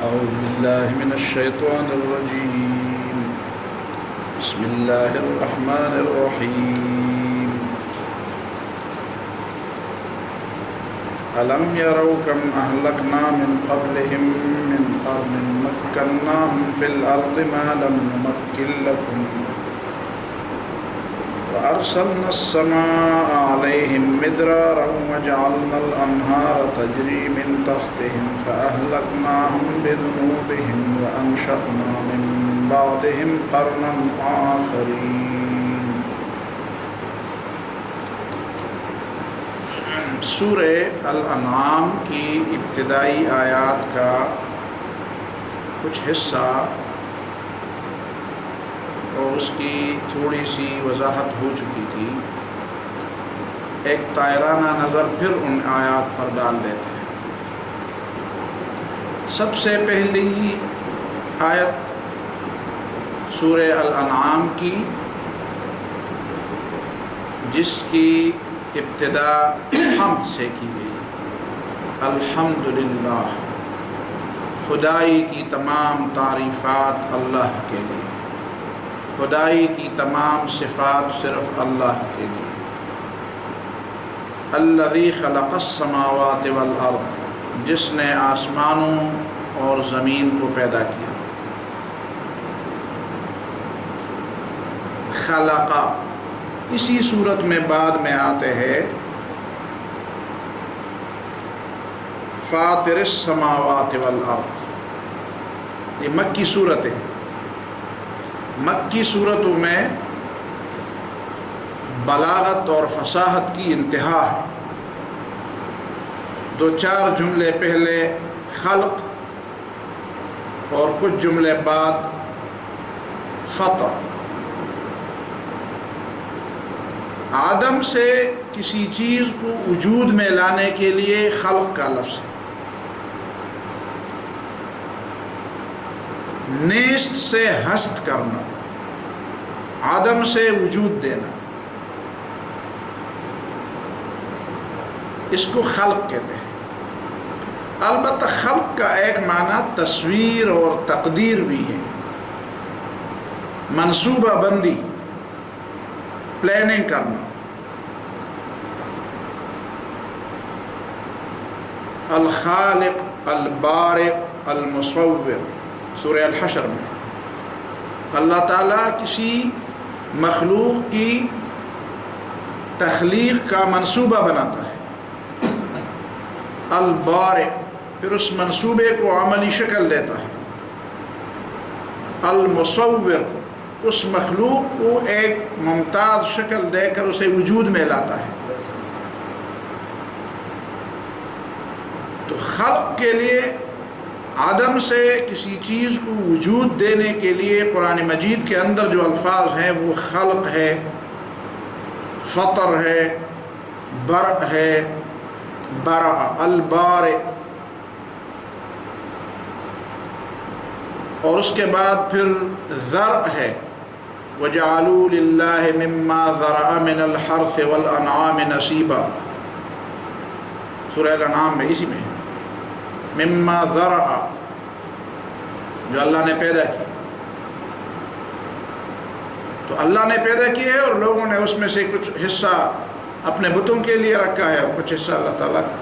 أعوذ بالله من الشيطان الرجيم. بسم الله الرحمن الرحيم. ألم يروا كم أهلكنا من قبلهم من قرن مكناهم في الأرض ما لم نمكن لكم وأرسلنا السماء عليهم مدرارا وجعلنا الأنهار تجري من تحتهم فأهلكناهم بذنوبهم وأنشأنا من بعدهم قرنا آخرين. سورہ الانعام کی ابتدائی آیات کا کچھ حصہ اور اس کی تھوڑی سی وضاحت ہو چکی تھی. ایک طائرانہ نظر پھر ان آیات پر ڈال دیتے ہیں. سب سے پہلی آیت سورہ الانعام کی، جس کی ابتدا حمد سے کی گئی. الحمدللہ، خدائی کی تمام تعریفات اللہ کے لیے، خدائی کی تمام صفات صرف اللہ کے لیے. الذی خلق السماوات والارض، جس نے آسمانوں اور زمین کو پیدا کیا. خلق اسی صورت میں بعد میں آتے ہیں فاطر السماوات والارض. یہ مکی صورت ہے. مکی صورتوں میں بلاغت اور فصاحت کی انتہا ہے. دو چار جملے پہلے خلق اور کچھ جملے بعد فطر. آدم سے کسی چیز کو وجود میں لانے کے لیے خلق کا لفظ ہے. نیست سے ہست کرنا، آدم سے وجود دینا، اس کو خلق کہتے ہیں. البتہ خلق کا ایک معنی تصویر اور تقدیر بھی ہے. منصوبہ بندی، پلاننگ کرنا. الخالق، البارئ، المصور، سورہ الحشر میں اللہ تعالیٰ کسی مخلوق کی تخلیق کا منصوبہ بناتا ہے. البارئ، پھر اس منصوبے کو عملی شکل دیتا ہے. المصور، اس مخلوق کو ایک ممتاز شکل دے کر اسے وجود میں لاتا ہے. تو خلق کے لیے آدم سے کسی چیز کو وجود دینے کے لیے قرآن مجید کے اندر جو الفاظ ہیں وہ خلق ہے، فطر ہے، برء ہے، برء، البارئ. اور اس کے بعد پھر ذرء ہے. وَجَعَلُوا لِلَّهِ مِمَّا ذَرَأَ مِنَ الْحَرْثِ وَالْأَنْعَامِ نَصِيبًا. سورہ الانعام میں اسی میں مما ذرأ، جو اللہ نے پیدا کی. تو اللہ نے پیدا کی ہے اور لوگوں نے اس میں سے کچھ حصہ اپنے بتوں کے لیے رکھا ہے اور کچھ حصہ اللہ تعالیٰ کا.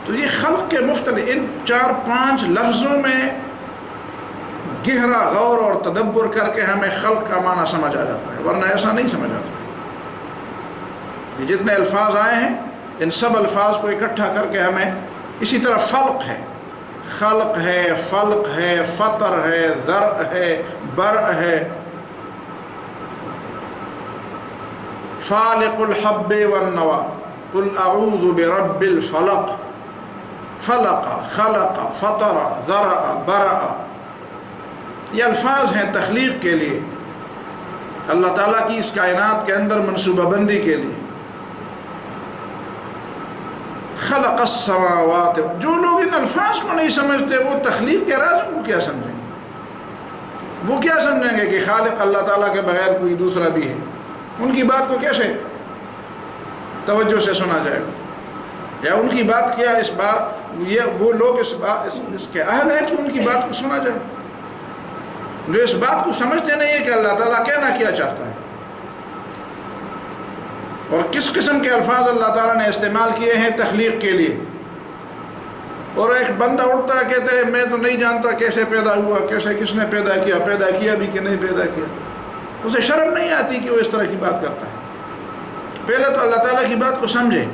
تو یہ خلق کے مختلف ان 4-5 لفظوں میں گہرا غور اور تدبر کر کے ہمیں خلق کا معنی سمجھ آ جاتا ہے، ورنہ ایسا نہیں سمجھ آتا. یہ جتنے الفاظ آئے ہیں ان سب الفاظ کو اکٹھا کر کے ہمیں اسی طرح خلق ہے، فلق ہے، فطر ہے، ذرء ہے، برء ہے. فالق الحب والنوى قل اعوذ برب الفلق. فلق، خلق، فطر، ذرء، برء، یہ الفاظ ہیں تخلیق کے لیے، اللہ تعالیٰ کی اس کائنات کے اندر منصوبہ بندی کے لیے. خلق السماوات، جو لوگ ان الفاظ کو نہیں سمجھتے وہ تخلیق کے رازوں کو کیا سمجھیں گے؟ وہ کیا سمجھیں گے کہ خالق اللہ تعالیٰ کے بغیر کوئی دوسرا بھی ہے؟ ان کی بات کو کیسے توجہ سے سنا جائے گا؟ یا ان کی بات کیا اس بات یہ وہ لوگ اس کے اہل ہیں کہ ان کی بات کو سنا جائے، جو اس بات کو سمجھتے نہیں ہے کہ اللہ تعالیٰ کہنا کیا چاہتا ہے اور کس قسم کے الفاظ اللہ تعالیٰ نے استعمال کیے ہیں تخلیق کے لیے. اور ایک بندہ اٹھتا ہے کہتا ہے میں تو نہیں جانتا کیسے پیدا ہوا، کیسے کس نے پیدا کیا بھی کہ نہیں پیدا کیا. اسے شرم نہیں آتی کہ وہ اس طرح کی بات کرتا ہے. پہلے تو اللہ تعالیٰ کی بات کو سمجھے.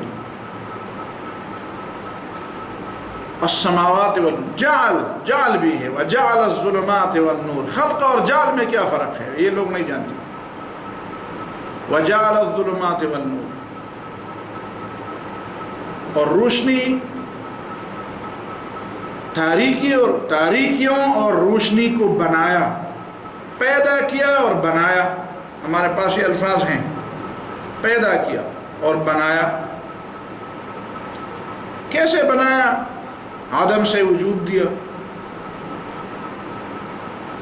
السماوات جعل بھی ہے، وجعل الظلمات والنور. خلق اور جعل میں کیا فرق ہے یہ لوگ نہیں جانتے. وجعل الظلمات والنور، اور روشنی، تاریکیوں اور روشنی کو بنایا، پیدا کیا اور بنایا. ہمارے پاس یہ الفاظ ہیں، پیدا کیا اور بنایا. کیسے بنایا؟ آدم سے وجود دیا.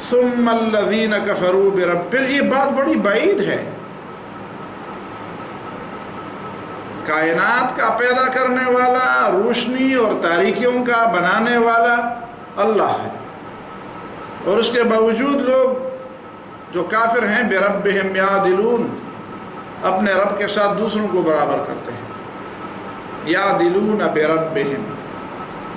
ثم الذین کفروا برب، پھر یہ بات بڑی بعید ہے. کائنات کا پیدا کرنے والا، روشنی اور تاریکیوں کا بنانے والا اللہ ہے، اور اس کے باوجود لوگ جو کافر ہیں بربہم یعدلون، اپنے رب کے ساتھ دوسروں کو برابر کرتے ہیں. یعدلون بربہم،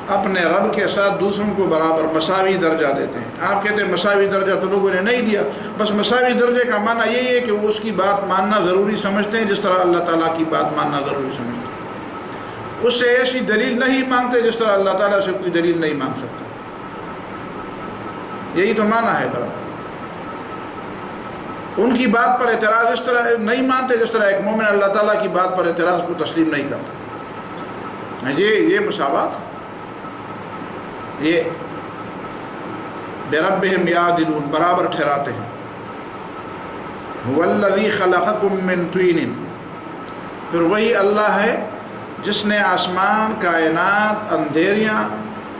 اپنے رب کے ساتھ دوسروں کو برابر مساوی درجہ دیتے ہیں. آپ کہتے ہیں مساوی درجہ تو لوگوں نے نہیں دیا. بس مساوی درجے کا معنی یہی ہے کہ وہ اس کی بات ماننا ضروری سمجھتے ہیں جس طرح اللہ تعالیٰ کی بات ماننا ضروری سمجھتے ہیں. اس سے ایسی دلیل نہیں مانگتے جس طرح اللہ تعالیٰ سے کوئی دلیل نہیں مانگ سکتے. یہی تو معنی ہے برابر. ان کی بات پر اعتراض اس طرح نہیں مانتے جس طرح ایک مومن اللہ تعالیٰ کی بات پر اعتراض کو تسلیم نہیں کرتا. یہ مساوات، یہ بربہم یعدلون، برابر ٹھہراتے ہیں. هو الذی خلقکم من طین، پھر وہی اللہ ہے جس نے آسمان، کائنات، اندھیریاں،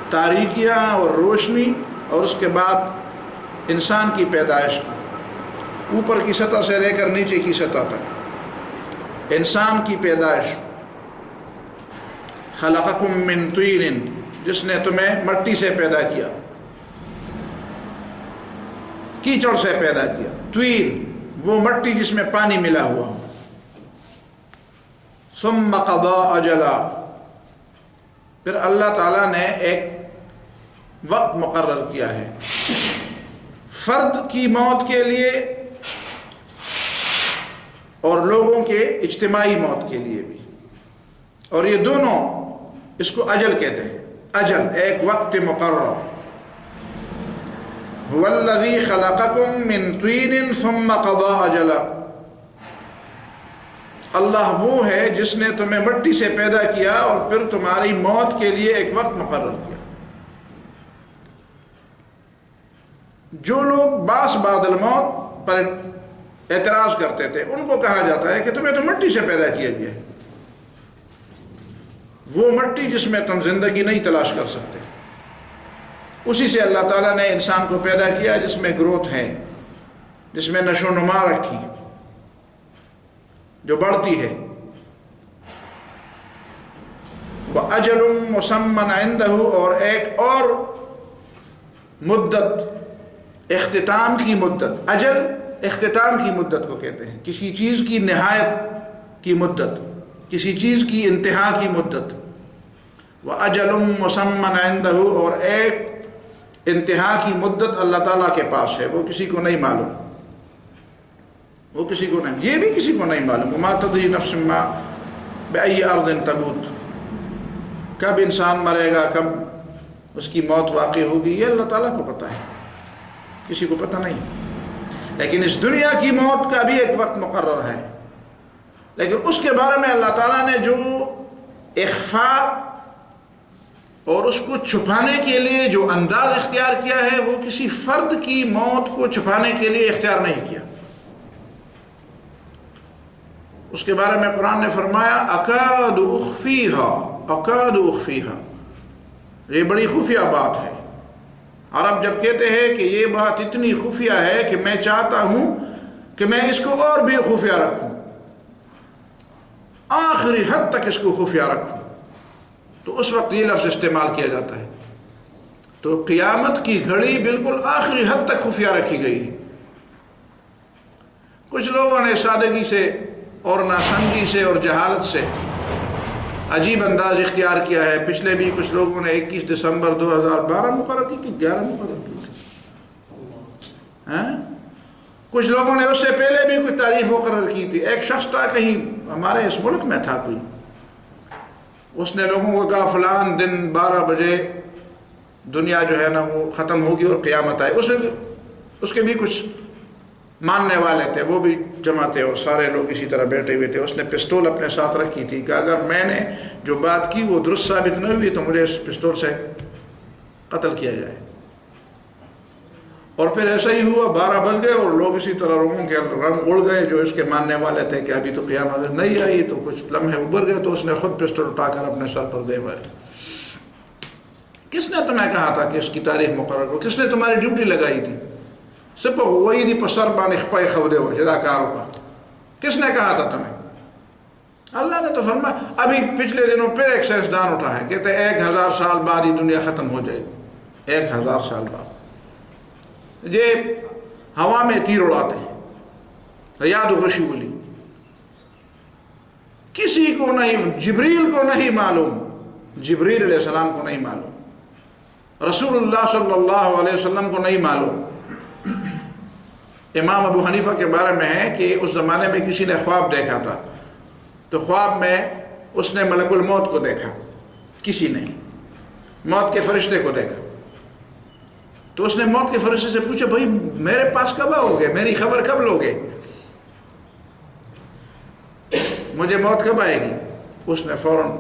تاریکیاں اور روشنی، اور اس کے بعد انسان کی پیدائش کی، اوپر کی سطح سے لے کر نیچے کی سطح تک انسان کی پیدائش. خلقکم من طین، جس نے تمہیں مٹی سے پیدا کیا، کیچڑ سے پیدا کیا. طین وہ مٹی جس میں پانی ملا ہوا. ثم قضى اجلا، پھر اللہ تعالیٰ نے ایک وقت مقرر کیا ہے فرد کی موت کے لیے اور لوگوں کے اجتماعی موت کے لیے بھی. اور یہ دونوں اس کو اجل کہتے ہیں. اجل ایک وقت مقرر. هو الذی خلقکم من طین ثم قضى اجلا، اللہ وہ ہے جس نے تمہیں مٹی سے پیدا کیا اور پھر تمہاری موت کے لیے ایک وقت مقرر کیا. جو لوگ باس بعد الموت پر اعتراض کرتے تھے ان کو کہا جاتا ہے کہ تمہیں تو مٹی سے پیدا کیا گیا ہے، وہ مٹی جس میں تم زندگی نہیں تلاش کر سکتے، اسی سے اللہ تعالیٰ نے انسان کو پیدا کیا جس میں گروتھ ہے، جس میں نشو و نما رکھی، جو بڑھتی ہے. وَأَجَلٌ مُّسَمًّى عِندَهُ، اور ایک اور مدت، اختتام کی مدت. اجل اختتام کی مدت کو کہتے ہیں، کسی چیز کی نہایت کی مدت، کسی چیز کی انتہا کی مدت. وَأَجَلٌ مُّسَمًّى عِندَهُ، اور ایک انتہا کی مدت اللہ تعالیٰ کے پاس ہے، وہ کسی کو نہیں معلوم، وہ کسی کو نہیں، یہ بھی کسی کو نہیں معلوم. وَمَا تَدْرِي نَفْسٌ مَّا بِأَيِّ أَرْضٍ تَمُوتُ، کب انسان مرے گا، کب اس کی موت واقع ہوگی، یہ اللہ تعالیٰ کو پتہ ہے، کسی کو پتہ نہیں. لیکن اس دنیا کی موت کا بھی ایک وقت مقرر ہے، لیکن اس کے بارے میں اللہ تعالیٰ نے جو اخفاء اور اس کو چھپانے کے لیے جو انداز اختیار کیا ہے وہ کسی فرد کی موت کو چھپانے کے لیے اختیار نہیں کیا. اس کے بارے میں قرآن نے فرمایا اکاد اخفیہا، یہ بڑی خفیہ بات ہے. عرب جب کہتے ہیں کہ یہ بات اتنی خفیہ ہے کہ میں چاہتا ہوں کہ میں اس کو اور بھی خفیہ رکھوں، آخری حد تک اس کو خفیہ رکھوں. تو اس وقت یہ لفظ استعمال کیا جاتا ہے. تو قیامت کی گھڑی بالکل آخری حد تک خفیہ رکھی گئی. کچھ لوگوں نے سادگی سے اور ناسمجھی سے اور جہالت سے عجیب انداز اختیار کیا ہے. پچھلے بھی کچھ لوگوں نے 21 دسمبر 2012 مقرر کی کہ 11 مقرر کی تھی. کچھ لوگوں نے اس سے پہلے بھی کوئی تاریخ مقرر کی تھی. ایک شخص تھا کہیں ہمارے اس ملک میں تھا کوئی، اس نے لوگوں کو کہا فلان دن 12 بجے دنیا جو ہے نا وہ ختم ہوگی اور قیامت آئے. اس کے بھی کچھ ماننے والے تھے، وہ بھی جمع تھے اور سارے لوگ اسی طرح بیٹھے ہوئے تھے. اس نے پستول اپنے ساتھ رکھی تھی کہ اگر میں نے جو بات کی وہ درست ثابت نہ ہوئی تو مجھے اس پستول سے قتل کیا جائے. اور پھر ایسا ہی ہوا، 12 بج گئے اور لوگ اسی طرح لوگوں کے رنگ اڑ گئے جو اس کے ماننے والے تھے کہ ابھی تو قیامت نہیں آئی. تو کچھ لمحے ابھر گئے تو اس نے خود پستول اٹھا کر اپنے سر پر دے ماری. کس نے تمہیں کہا تھا کہ اس کی تاریخ مقرر کرو؟ کس نے تمہاری ڈیوٹی لگائی تھی؟ سپہ وہی دی پسر بانے خپائے خودے ہو جداکاروں کا. کس نے کہا تھا تمہیں؟ اللہ نے تو فرمایا. ابھی پچھلے دنوں پھر ایک سائنسدان اٹھا ہے، کہتے ہیں 1000 سال بعد یہ دنیا ختم ہو جائے گی. 1000 سال بعد یہ ہوا میں تیر اڑاتے ہیں. یاد غشی بولی کسی کو نہیں، جبریل کو نہیں معلوم، جبریل علیہ السلام کو نہیں معلوم، رسول اللہ صلی اللہ علیہ وسلم کو نہیں معلوم. امام ابو حنیفہ کے بارے میں ہے کہ اس زمانے میں کسی نے خواب دیکھا تھا، تو خواب میں اس نے ملک الموت کو دیکھا. کسی نے موت کے فرشتے کو دیکھا تو اس نے موت کے فرشتے سے پوچھا بھائی میرے پاس کب آؤ گے، میری خبر کب لوگے، مجھے موت کب آئے گی؟ اس نے فوراً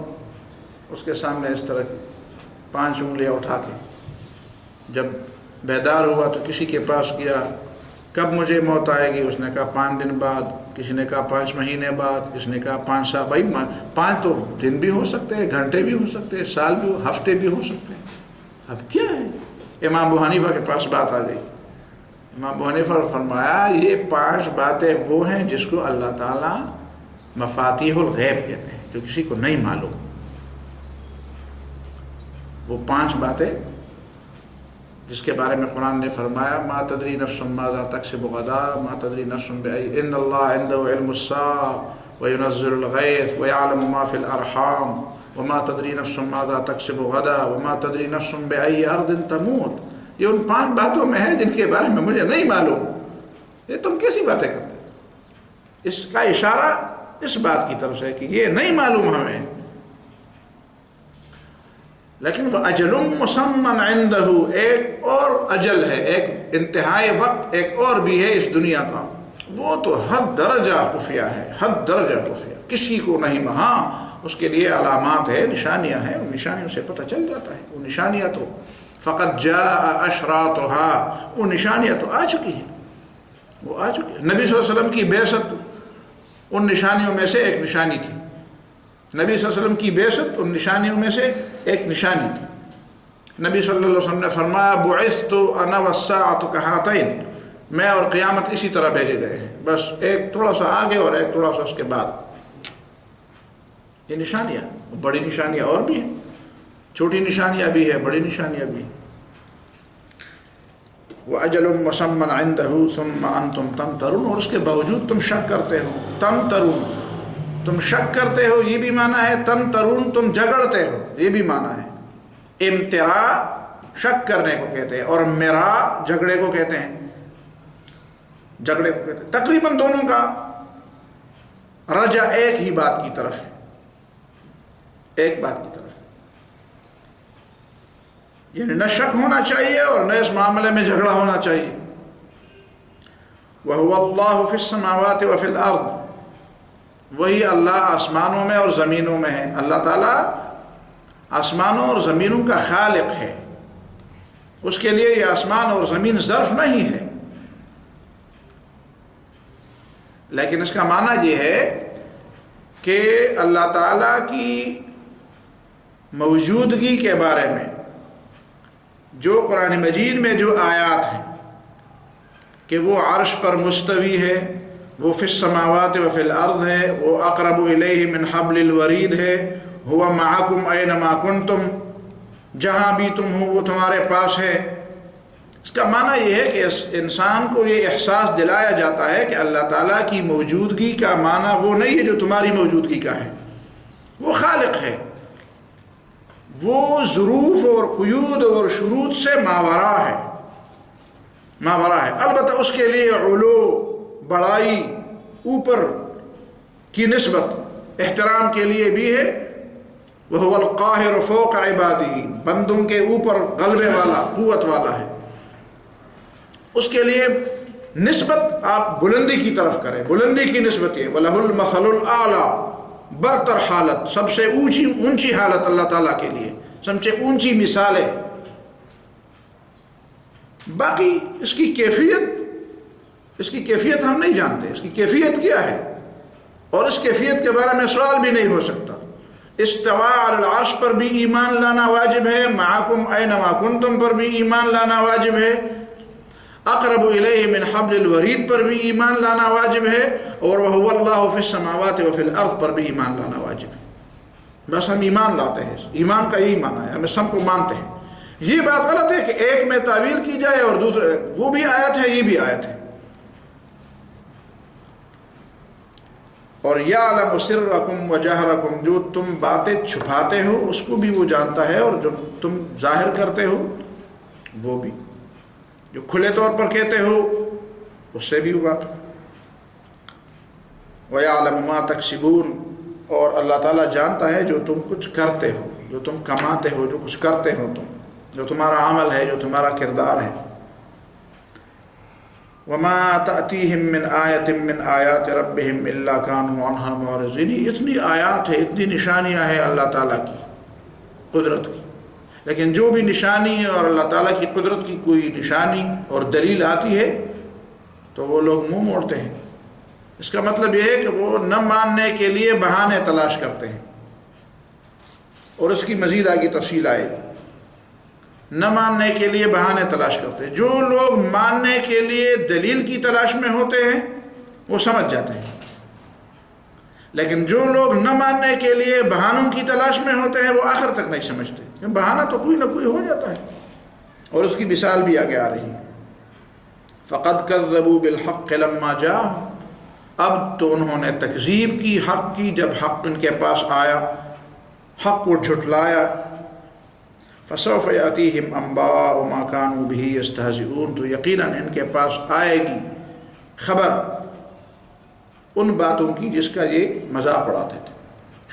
اس کے سامنے اس طرح 5 انگلیاں اٹھا کے جب بیدار ہوا تو کسی کے پاس گیا، کب مجھے موت آئے گی؟ اس نے کہا 5 دن بعد، کسی نے کہا 5 مہینے بعد، کسی نے کہا 5 سال. بھائی 5 تو دن بھی ہو سکتے ہیں، گھنٹے بھی ہو سکتے ہیں، سال بھی ہفتے بھی ہو سکتے ہیں. اب کیا ہے؟ امام ابو حنیفہ کے پاس بات آ گئی. امام ابو حنیفہ نے فرمایا یہ 5 باتیں وہ ہیں جس کو اللہ تعالیٰ مفاتیح الغیب کہتے ہیں، جو کسی کو نہیں معلوم. وہ 5 باتیں جس کے بارے میں قرآن نے فرمایا ما تدری نفس ماذا تکسب غدا ما تدری نفس بأي ان اللہ عنده علم الساعة وينزل الغيث ويعلم ما في الارحام وما تدری نفس ماذا تکسب غدا وما تدری نفس بأي ارض تموت. یہ ان 5 باتوں میں ہے جن کے بارے میں مجھے نہیں معلوم. یہ تم کیسی باتیں کرتے؟ اس کا اشارہ اس بات کی طرف سے کہ یہ نہیں معلوم ہمیں. لیکن وہ اجل مسمن عنده، ایک اور اجل ہے، ایک انتہائی وقت ایک اور بھی ہے اس دنیا کا، وہ تو حد درجہ خفیہ ہے، حد درجہ خفیہ، کسی کو نہیں. ہاں اس کے لیے علامات ہے، نشانیاں ہیں، ان نشانیوں سے پتہ چل جاتا ہے. وہ نشانیاں تو فقط جاء اشراطها، وہ نشانیاں تو آ چکی ہیں، وہ آ چکی ہیں. نبی صلی اللہ علیہ وسلم کی بعثت ان نشانیوں میں سے ایک نشانی تھی. نبی صلی اللہ علیہ وسلم کی بعثت ان نشانیوں میں سے ایک نشانی تھی. نبی صلی اللہ علیہ وسلم نے فرمایا بعثت انا والساعة كهاتين، میں اور قیامت اسی طرح بھیجے گئے ہیں، بس ایک تھوڑا سا آگے اور ایک تھوڑا سا اس کے بعد. یہ نشانیاں، بڑی نشانیاں اور بھی ہیں، چھوٹی نشانیاں بھی ہے، بڑی نشانیاں بھی ہیں. وَأَجَلٌ مُّسَمًّى عِندَهُ ثُمَّ أَنْتُمْ تَمْتَرُونَ، اور اس کے باوجود تم شک کرتے ہو. تمترون، تم شک کرتے ہو، یہ بھی معنی ہے. تمترون، تم جھگڑتے ہو، یہ بھی معنی ہے. امترا شک کرنے کو کہتے ہیں اور مرا جھگڑے کو کہتے ہیں. جھگڑے کو کہتے ہیں. تقریباً دونوں کا رجع ایک ہی بات کی طرف ہے، ایک بات کی طرف ہے. یعنی نہ شک ہونا چاہیے اور نہ اس معاملے میں جھگڑا ہونا چاہیے. وَهُوَ اللَّهُ فِي السَّمَاوَاتِ وَفِي الْأَرْضِ، وہی اللہ آسمانوں میں اور زمینوں میں ہے. اللہ تعالیٰ آسمانوں اور زمینوں کا خالق ہے. اس کے لیے یہ آسمان اور زمین ظرف نہیں ہے، لیکن اس کا معنی یہ ہے کہ اللہ تعالیٰ کی موجودگی کے بارے میں جو قرآن مجید میں جو آیات ہیں کہ وہ عرش پر مستوی ہے، وہ فی السماوات و فی الارض ہے، وہ اقرب الیہ من حبل الورید ہے، ہوا معکم اینما کنتم، جہاں بھی تم ہو وہ تمہارے پاس ہے۔ اس کا معنی یہ ہے کہ انسان کو یہ احساس دلایا جاتا ہے کہ اللہ تعالیٰ کی موجودگی کا معنی وہ نہیں ہے جو تمہاری موجودگی کا ہے، وہ خالق ہے، وہ ظروف اور قیود اور شروط سے ماورا ہے، ماورا ہے۔ البتہ اس کے لیے علو، بڑائی، اوپر کی نسبت احترام کے لیے بھی ہے۔ وَهُوَ الْقَاهِرُ فَوْقَ عِبَادِهِ، بندوں کے اوپر غلبے والا، قوت والا ہے۔ اس کے لیے نسبت آپ بلندی کی طرف کریں، بلندی کی نسبت یہ وَلَهُ الْمَثَلُ الْأَعْلَى، برتر حالت، سب سے اونچی حالت اللہ تعالیٰ کے لیے، سب سے اونچی مثالیں۔ باقی اس کی کیفیت ہم نہیں جانتے، اس کی کیفیت کیا ہے، اور اس کیفیت کے بارے میں سوال بھی نہیں ہو سکتا۔ استواء علی العرش پر بھی ایمان لانا واجب ہے، معکم اینما کنتم پر بھی ایمان لانا واجب ہے، اقرب الیہ من حبل الورید پر بھی ایمان لانا واجب ہے، اور وہو اللہ فی السماوات وفی الارض پر بھی ایمان لانا واجب ہے۔ بس ہم ایمان لاتے ہیں، ایمان کا یہی معنی ہے، ہم سب کو مانتے ہیں۔ یہ بات غلط ہے کہ ایک میں تعویل کی جائے اور دوسرے، وہ بھی آیت ہے یہ بھی آیت ہے۔ اور یعلم سرکم و جہرکم، جو تم باتیں چھپاتے ہو اس کو بھی وہ جانتا ہے، اور جو تم ظاہر کرتے ہو وہ بھی، جو کھلے طور پر کہتے ہو اس سے بھی وہ بات۔ وَيَعْلَمُ مَا تَكْسِبُونَ، اور اللہ تعالیٰ جانتا ہے جو تم کچھ کرتے ہو، جو تم کماتے ہو، جو کچھ کرتے ہو تم، جو تمہارا عمل ہے، جو تمہارا کردار ہے۔ وَمَا تَأْتِيهِم مِّنْ آیَةٍ مِّنْ آیَاتِ رَبِّهِمْ إِلَّا كَانُوا عَنْهَا مُعْرِضِينَ، اتنی آیات ہے، اتنی نشانیاں ہیں اللہ تعالیٰ کی قدرت کی، لیکن جو بھی نشانی ہے اور اللہ تعالیٰ کی قدرت کی کوئی نشانی اور دلیل آتی ہے تو وہ لوگ منہ موڑتے ہیں۔ اس کا مطلب یہ ہے کہ وہ نہ ماننے کے لیے بہانے تلاش کرتے ہیں، اور اس کی مزید آگے تفصیل آئے گی۔ نہ ماننے کے لیے بہانے تلاش کرتے ہیں۔ جو لوگ ماننے کے لیے دلیل کی تلاش میں ہوتے ہیں وہ سمجھ جاتے ہیں، لیکن جو لوگ نہ ماننے کے لیے بہانوں کی تلاش میں ہوتے ہیں وہ آخر تک نہیں سمجھتے۔ بہانہ تو کوئی نہ کوئی ہو جاتا ہے، اور اس کی مثال بھی آگے آ رہی ہے۔ فَقَدْ كَذَّبُوا بِالْحَقِّ لَمَّا جَاءَهُمْ، اب تو انہوں نے تکذیب کی حق کی جب حق ان کے پاس آیا، حق کو جھٹلایا۔ فَسَوْفَ يَأْتِيهِمْ أَنْبَاءُ مَا كَانُوا بِهِ يَسْتَهْزِئُونَ، تو یقیناً ان کے پاس آئے گی خبر ان باتوں کی جس کا یہ مذاق اڑاتے تھے۔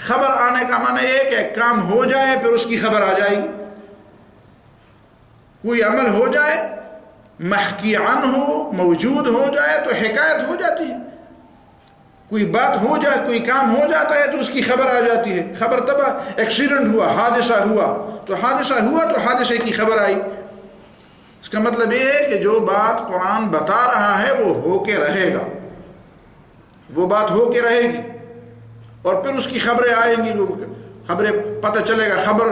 خبر آنے کا معنی یہ ہے کہ ایک کام ہو جائے پھر اس کی خبر آ جائے گی، کوئی عمل ہو جائے، محکی عنہ ہو، موجود ہو جائے تو حکایت ہو جاتی ہے، کوئی بات ہو جائے، کوئی کام ہو جاتا ہے تو اس کی خبر آ جاتی ہے۔ خبر تب ایکسیڈنٹ ہوا، حادثہ ہوا تو حادثہ ہوا تو حادثے کی خبر آئی۔ اس کا مطلب یہ ہے کہ جو بات قرآن بتا رہا ہے وہ ہو کے رہے گا، وہ بات ہو کے رہے گی، اور پھر اس کی خبریں آئیں گی، خبریں پتہ چلے گا، خبر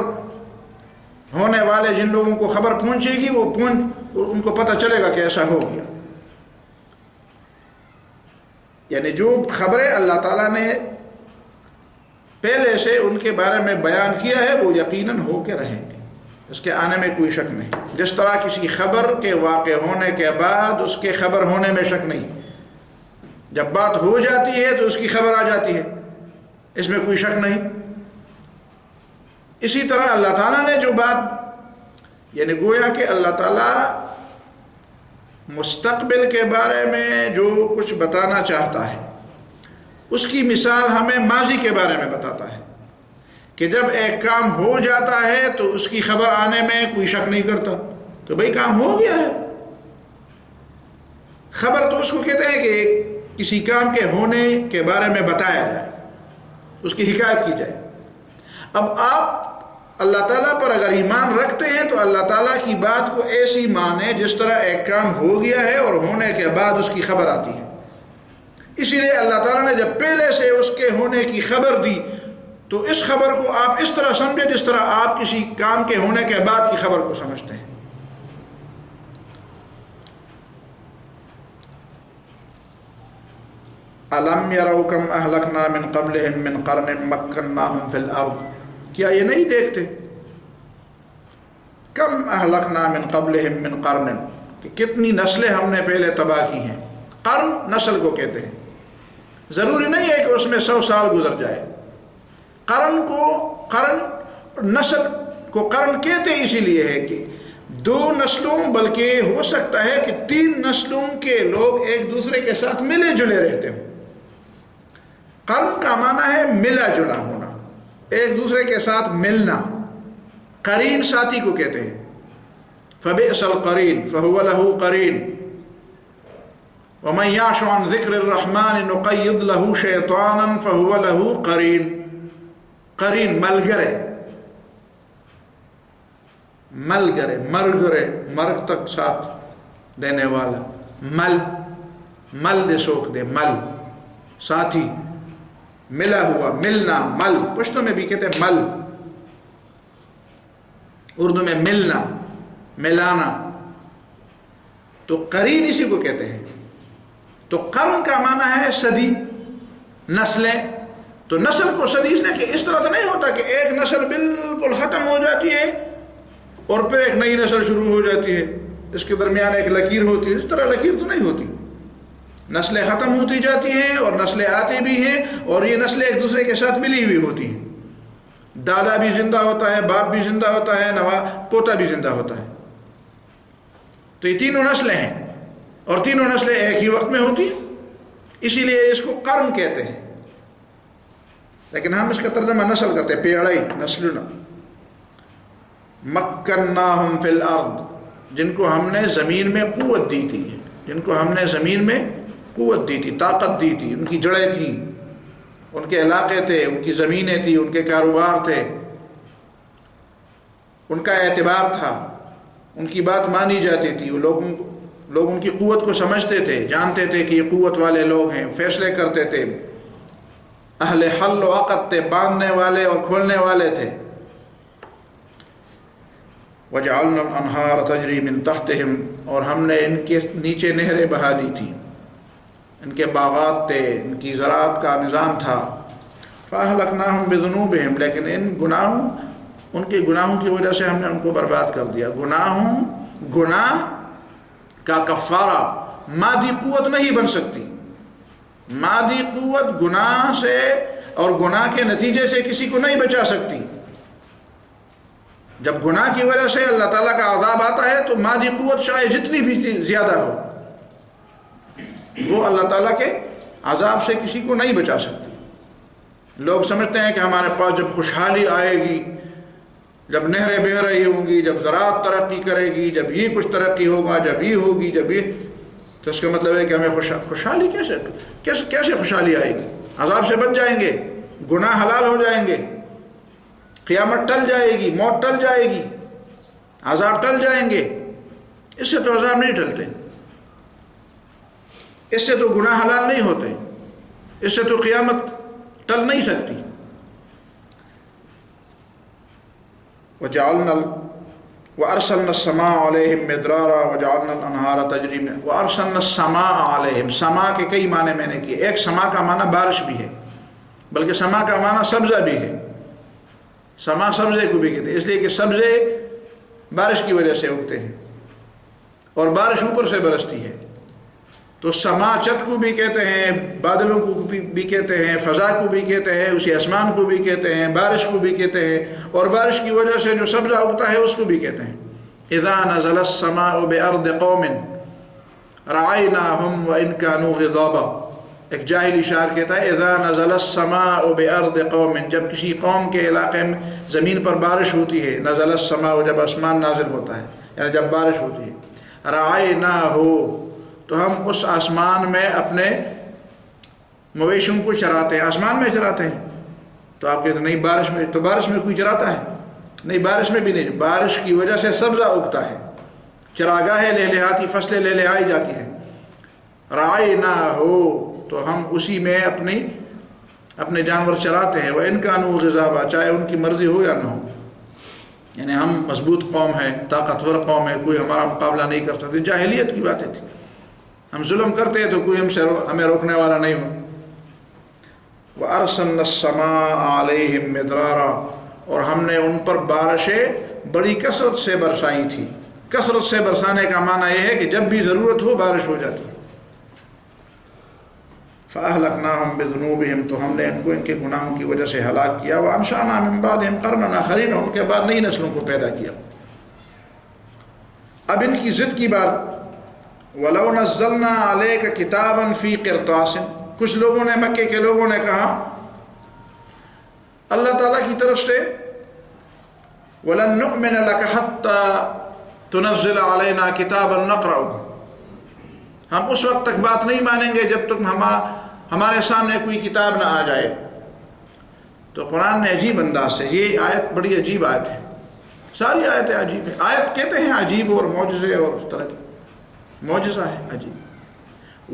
ہونے والے جن لوگوں کو خبر پہنچے گی وہ ان کو پتہ چلے گا کہ ایسا ہو گیا۔ یعنی جو خبریں اللہ تعالیٰ نے پہلے سے ان کے بارے میں بیان کیا ہے وہ یقیناً ہو کے رہیں گے، اس کے آنے میں کوئی شک نہیں۔ جس طرح کسی خبر کے واقع ہونے کے بعد اس کے خبر ہونے میں شک نہیں، جب بات ہو جاتی ہے تو اس کی خبر آ جاتی ہے، اس میں کوئی شک نہیں۔ اسی طرح اللہ تعالیٰ نے جو بات، یعنی گویا کہ اللہ تعالیٰ مستقبل کے بارے میں جو کچھ بتانا چاہتا ہے اس کی مثال ہمیں ماضی کے بارے میں بتاتا ہے کہ جب ایک کام ہو جاتا ہے تو اس کی خبر آنے میں کوئی شک نہیں کرتا کہ بھئی کام ہو گیا ہے۔ خبر تو اس کو کہتے ہیں کہ کسی کام کے ہونے کے بارے میں بتایا جائے، اس کی حکایت کی جائے۔ اب آپ اللہ تعالیٰ پر اگر ایمان رکھتے ہیں تو اللہ تعالیٰ کی بات کو ایسی مانیں جس طرح ایک کام ہو گیا ہے اور ہونے کے بعد اس کی خبر آتی ہے۔ اسی لیے اللہ تعالیٰ نے جب پہلے سے اس کے ہونے کی خبر دی تو اس خبر کو آپ اس طرح سمجھے جس طرح آپ کسی کام کے ہونے کے بعد کی خبر کو سمجھتے ہیں۔ أَلَمْ يَرَوْا كَمْ أَهْلَكْنَا مِنْ قَبْلِهِمْ مِنْ قَرْنٍ مَكَّنَّاهُمْ فِي الْأَرْضِ، کیا یہ نہیں دیکھتے؟ کم اہلکنا من قبلہم من قرن، کہ کتنی نسلیں ہم نے پہلے تباہ کی ہیں۔ قرن نسل کو کہتے ہیں، ضروری نہیں ہے کہ اس میں 100 سال گزر جائے۔ قرن نسل کو قرن کہتے اسی لیے ہے کہ 2 نسلوں بلکہ ہو سکتا ہے کہ 3 نسلوں کے لوگ ایک دوسرے کے ساتھ ملے جلے رہتے ہوں۔ قرن کا معنی ہے ملا جلا ہونا، ایک دوسرے کے ساتھ ملنا۔ قرین ساتھی کو کہتے ہیں، فبئس القرین فہو لہ قرین، ومن یعش عن ذکر الرحمن نقید لہ شیطانا فہو لہ قرین۔ قرین ملگرے، ملگرے مرگرے، مرگ تک ساتھ دینے والا، مل دے سوکھ دے، مل ساتھی، ملا ہوا، ملنا، مل پشتوں میں بھی کہتے ہیں مل، اردو میں ملنا، ملانا، تو قرین اسی کو کہتے ہیں۔ تو قرن کا معنی ہے صدی، نسلیں۔ تو نسل کو صدی اس نے کہ اس طرح تو نہیں ہوتا کہ ایک نسل بالکل ختم ہو جاتی ہے اور پھر ایک نئی نسل شروع ہو جاتی ہے، اس کے درمیان ایک لکیر ہوتی ہے، اس طرح لکیر تو نہیں ہوتی۔ نسلیں ختم ہوتی جاتی ہیں اور نسلیں آتی بھی ہیں، اور یہ نسلیں ایک دوسرے کے ساتھ ملی ہوئی ہوتی ہیں۔ دادا بھی زندہ ہوتا ہے، باپ بھی زندہ ہوتا ہے، نوا پوتا بھی زندہ ہوتا ہے۔ تو یہ تینوں نسلیں ہیں، اور تینوں نسلیں ایک ہی وقت میں ہوتی ہیں، اسی لیے اس کو قرن کہتے ہیں۔ لیکن ہم اس کا ترجمہ نسل کرتے ہیں، پیڑائی، نسلنا۔ مکناہم فی الارض، جن کو ہم نے زمین میں قوت دی تھی، جن کو ہم نے زمین میں قوت دی تھی، طاقت دی تھی، ان کی جڑیں تھیں، ان کے علاقے تھے، ان کی زمینیں تھیں، ان کے کاروبار تھے، ان کا اعتبار تھا، ان کی بات مانی جاتی تھی، وہ لوگ ان کی قوت کو سمجھتے تھے، جانتے تھے کہ یہ قوت والے لوگ ہیں، فیصلے کرتے تھے، اہل حل و عقد تھے، باندھنے والے اور کھولنے والے تھے۔ وَجَعَلْنَا الْأَنْهَارَ تَجْرِي مِن تَحْتِهِمْ، اور ہم نے ان کے نیچے نہریں بہا دی تھی، ان کے باغات تھے، ان کی زراعت کا نظام تھا۔ فَأَهْلَكْنَاهُمْ بِذُنُوبِهِمْ، لیکن ان کے گناہوں کی وجہ سے ہم نے ان کو برباد کر دیا۔ گناہ کا کفارہ مادی قوت نہیں بن سکتی۔ مادی قوت گناہ سے اور گناہ کے نتیجے سے کسی کو نہیں بچا سکتی۔ جب گناہ کی وجہ سے اللہ تعالیٰ کا عذاب آتا ہے تو مادی قوت چاہے جتنی بھی زیادہ ہو، وہ اللہ تعالیٰ کے عذاب سے کسی کو نہیں بچا سکتی۔ لوگ سمجھتے ہیں کہ ہمارے پاس جب خوشحالی آئے گی، جب نہریں بہہ رہی ہوں گی، جب زراعت ترقی کرے گی، جب یہ کچھ ترقی ہوگا، جب یہ ہوگی، جب یہ، تو اس کا مطلب ہے کہ ہمیں خوشحالی کیسے خوشحالی آئے گی؟ عذاب سے بچ جائیں گے، گناہ حلال ہو جائیں گے، قیامت ٹل جائے گی، موت ٹل جائے گی، عذاب ٹل جائیں گے۔ اس سے تو عذاب نہیں ٹلتے، اس سے تو گناہ حلال نہیں ہوتے، اس سے تو قیامت ٹل نہیں سکتی۔ وَأَرْسَلْنَا السَّمَاءَ عَلَيْهِمْ مِدْرَارًا وَجَعَلْنَا الْأَنْهَارَ تَجْرِي مِن وَأَرْسَلْنَا السَّمَاءَ عَلَيْهِمْ، سما کے کئی معنی میں نے کیے۔ ایک سما کا معنی بارش بھی ہے، بلکہ سما کا معنی سبزہ بھی ہے۔ سما سبزے کو بھی کہتے ہیں، اس لیے کہ سبزے بارش کی وجہ سے اگتے ہیں اور بارش اوپر سے برستی ہے۔ تو سما چھت کو بھی کہتے ہیں، بادلوں کو بھی کہتے ہیں، فضا کو بھی کہتے ہیں، اسی آسمان کو بھی کہتے ہیں، بارش کو بھی کہتے ہیں، اور بارش کی وجہ سے جو سبزہ اگتا ہے اس کو بھی کہتے ہیں۔ اذا نزل السماء بارض قوم رعیناہم وان کانوا غضابا، ایک جاہلی شاعر کہتا ہے اذا نزل السماء بارض قوم، جب کسی قوم کے علاقے میں زمین پر بارش ہوتی ہے، نزل السماء، جب آسمان نازل ہوتا ہے، یعنی جب بارش ہوتی ہے، رعیناہ، تو ہم اس آسمان میں اپنے مویشوں کو چراتے ہیں، آسمان میں چراتے ہیں۔ تو آپ کہتے ہیں نہیں بارش میں، تو بارش میں کوئی چراتا ہے؟ نہیں، بارش میں بھی نہیں، بارش کی وجہ سے سبزہ اگتا ہے، چراگاہیں لہلہاتی، فصلیں لہلہائی جاتی ہیں۔ رعینا ہو، تو ہم اسی میں اپنے جانور چراتے ہیں۔ وَإِن كَانُوا غِضَابًا، چاہے ان کی مرضی ہو یا نہ ہو، یعنی ہم مضبوط قوم ہیں، طاقتور قوم ہے، کوئی ہمارا مقابلہ نہیں کر سکتے۔ جاہلیت کی باتیں تھی، ہم ظلم کرتے ہیں تو کوئی ہمیں روکنے والا نہیں ہو۔ وَأَرْسَلْنَا السَّمَاءَ عَلَيْهِمْ مِدْرَارًا، اور ہم نے ان پر بارشیں بڑی کثرت سے برسائی تھی. کثرت سے برسانے کا معنی یہ ہے کہ جب بھی ضرورت ہو بارش ہو جاتی. فَأَهْلَكْنَاهُمْ بِذُنُوبِهِمْ تو ہم نے ان کو ان کے گناہوں کی وجہ سے ہلاک کیا. وَأَنشَأْنَا مِن بَعْدِهِمْ قَرْنًا آخَرِينَ ان کے بعد نئی نسلوں کو پیدا کیا. اب ان کی ضد کی بات. وَلَوْ نَزَّلْنَا عَلَيْكَ كِتَابًا فِي قِرْطَاسٍ کچھ لوگوں نے مکے کے لوگوں نے کہا اللہ تعالیٰ کی طرف سے وَلَن نُؤْمِنَ لَكَ حَتَّى تُنَزِّلَ عَلَيْنَا كِتَابًا نَقْرَأُهُ ہم اس وقت تک بات نہیں مانیں گے جب تک ہمارے سامنے کوئی کتاب نہ آ جائے. تو قرآن نے عجیب انداز سے یہ آیت بڑی عجیب آیت ہے. ساری آیتیں عجیب ہیں. آیت کہتے ہیں عجیب اور معجزے اور اس طرح کی. معجزہ ہے عجیب.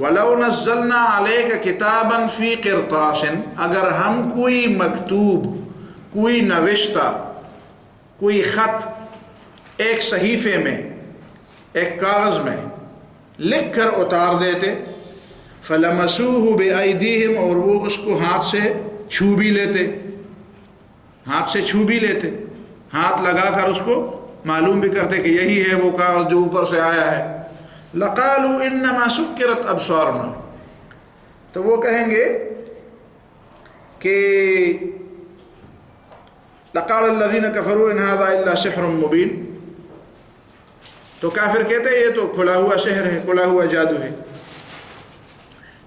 وَلَوْ نَزَّلْنَا عَلَيْكَ كِتَابًا فِي قِرْطَاسٍ اگر ہم کوئی مکتوب کوئی نوشتہ کوئی خط ایک صحیفے میں ایک کاغذ میں لکھ کر اتار دیتے فَلَمَسُوهُ بِأَيْدِيهِمْ اور وہ اس کو ہاتھ سے چھو بھی لیتے ہاتھ لگا کر اس کو معلوم بھی کرتے کہ یہی ہے وہ کاغذ جو اوپر سے آیا ہے. لَقَالُوا إِنَّمَا سُكِّرَتْ أَبْصَارُنَا تو وہ کہیں گے کہ لَقَالَ الَّذِينَ كَفَرُوا إِنْ هَذَا إِلَّا سِحْرٌ مُبِينٌ تو کافر کہتے ہیں یہ تو کھلا ہوا سحر ہے کھلا ہوا جادو ہے.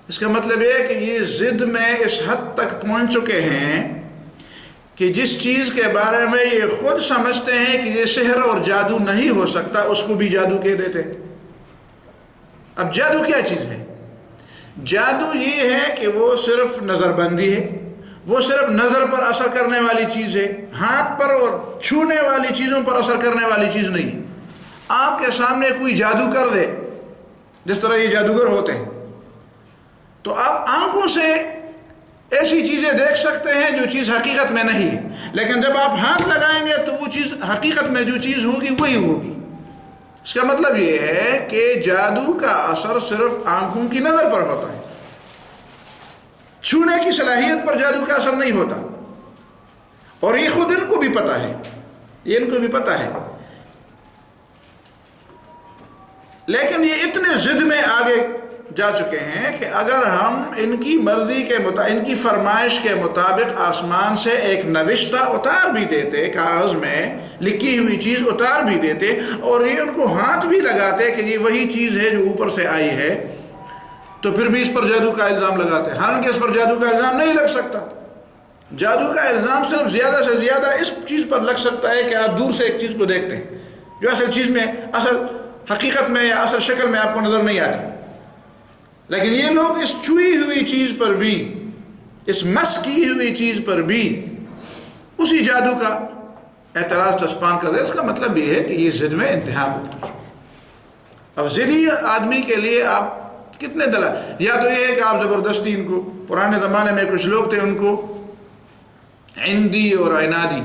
اس کا مطلب یہ ہے کہ یہ ضد میں اس حد تک پہنچ چکے ہیں کہ جس چیز کے بارے میں یہ خود سمجھتے ہیں کہ یہ سحر اور جادو نہیں ہو سکتا اس کو بھی جادو کہہ دیتے. اب جادو کیا چیز ہے؟ جادو یہ ہے کہ وہ صرف نظر بندی ہے. وہ صرف نظر پر اثر کرنے والی چیز ہے. ہاتھ پر اور چھونے والی چیزوں پر اثر کرنے والی چیز نہیں. آپ کے سامنے کوئی جادو کر دے جس طرح یہ جادوگر ہوتے ہیں تو آپ آنکھوں سے ایسی چیزیں دیکھ سکتے ہیں جو چیز حقیقت میں نہیں ہے. لیکن جب آپ ہاتھ لگائیں گے تو وہ چیز حقیقت میں جو چیز ہوگی وہی ہوگی. اس کا مطلب یہ ہے کہ جادو کا اثر صرف آنکھوں کی نظر پر ہوتا ہے. چھونے کی صلاحیت پر جادو کا اثر نہیں ہوتا. اور یہ خود ان کو بھی پتہ ہے. لیکن یہ اتنے ضد میں آگے جا چکے ہیں کہ اگر ہم ان کی مرضی کے مطابق ان کی فرمائش کے مطابق آسمان سے ایک نوشتہ اتار بھی دیتے کاغذ میں لکھی ہوئی چیز اتار بھی دیتے اور یہ ان کو ہاتھ بھی لگاتے کہ یہ وہی چیز ہے جو اوپر سے آئی ہے تو پھر بھی اس پر جادو کا الزام لگاتے. حالانکہ اس پر جادو کا الزام نہیں لگ سکتا. جادو کا الزام صرف زیادہ سے زیادہ اس چیز پر لگ سکتا ہے کہ آپ دور سے ایک چیز کو دیکھتے ہیں جو اصل چیز میں اصل حقیقت میں یا اصل شکل میں آپ کو نظر نہیں آتی. لیکن یہ لوگ اس چھوئی ہوئی چیز پر بھی اس مس کی ہوئی چیز پر بھی اسی جادو کا اعتراض چسپان کر دے. اس کا مطلب یہ ہے کہ یہ ضد میں انتہا کو پہنچ. اب ضدی آدمی کے لیے آپ کتنے دلائل یا تو یہ ہے کہ آپ زبردستی ان کو پرانے زمانے میں کچھ لوگ تھے ان کو عندی اور عنادی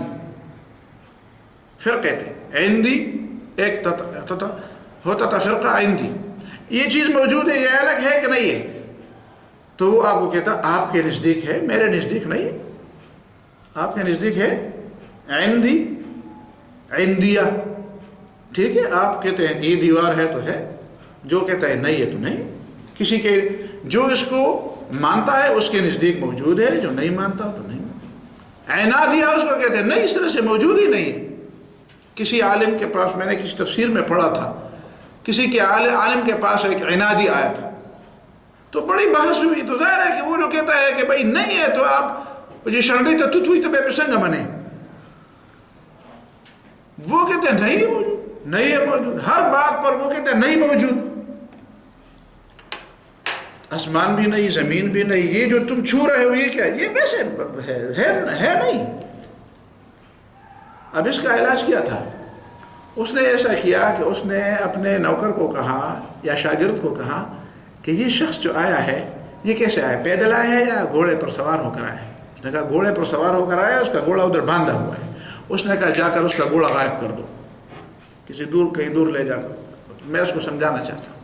فرقے تھے. عندی ایک ہوتا تھا فرقہ عندی یہ چیز موجود ہے یہ الگ ہے کہ نہیں ہے تو وہ آپ کو کہتا آپ کے نزدیک ہے میرے نزدیک نہیں ہے. آپ کے نزدیک ہے عندی عندیہ ٹھیک ہے. آپ کہتے ہیں کہ یہ دیوار ہے تو ہے جو کہتا ہے نہیں ہے تو نہیں. کسی کے جو اس کو مانتا ہے اس کے نزدیک موجود ہے جو نہیں مانتا تو نہیں. عنادیہ اس کو کہتے ہیں نہیں اس طرح سے موجود ہی نہیں ہے. کسی عالم کے پاس میں نے کسی تفسیر میں پڑھا تھا کسی کے عالم کے پاس ایک عنادی آیا تھا تو بڑی بحث ہوئی. تو ظاہر ہے کہ وہ جو کہتا ہے کہ بھائی نہیں ہے تو آپ جو شرڈی تو تت ہوئی تو بے پسنگ منے وہ کہتے ہیں نہیں موجود نہیں ہے موجود. ہر بات پر وہ کہتے ہیں نہیں موجود. آسمان بھی نہیں زمین بھی نہیں یہ جو تم چھو رہے ہو یہ کیا یہ ویسے ہے نہیں. اب اس کا علاج کیا تھا؟ اس نے ایسا کیا کہ اس نے اپنے نوکر کو کہا یا شاگرد کو کہا کہ یہ شخص جو آیا ہے یہ کیسے آیا پیدل آیا ہے یا گھوڑے پر سوار ہو کر آیا ہے؟ اس نے کہا گھوڑے پر سوار ہو کر آیا اس کا گھوڑا ادھر باندھا ہوا ہے. اس نے کہا جا کر اس کا گھوڑا غائب کر دو کسی کہیں دور لے جا کر میں اس کو سمجھانا چاہتا ہوں.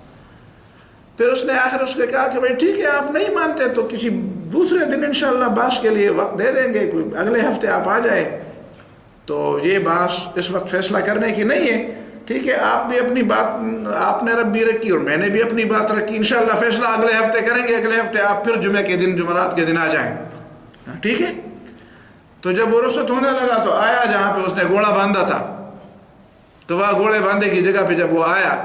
پھر اس نے آخر اس کو کہا کہ بھائی ٹھیک ہے آپ نہیں مانتے تو کسی دوسرے دن انشاءاللہ باش کے لیے وقت دے دیں گے کوئی اگلے ہفتے آپ آ جائے تو یہ بات اس وقت فیصلہ کرنے کی نہیں ہے، ٹھیک ہے؟ آپ بھی اپنی بات آپ نے رب بھی رکھی اور میں نے بھی اپنی بات رکھی، انشاءاللہ فیصلہ اگلے ہفتے کریں گے، اگلے ہفتے آپ پھر جمعے کے دن جمعرات کے دن آ جائیں، ٹھیک ہے؟ تو جب وہ رخصت ہونے لگا تو آیا جہاں پہ اس نے گھوڑا باندھا تھا، تو وہ گھوڑے باندھے کی جگہ پہ جب وہ آیا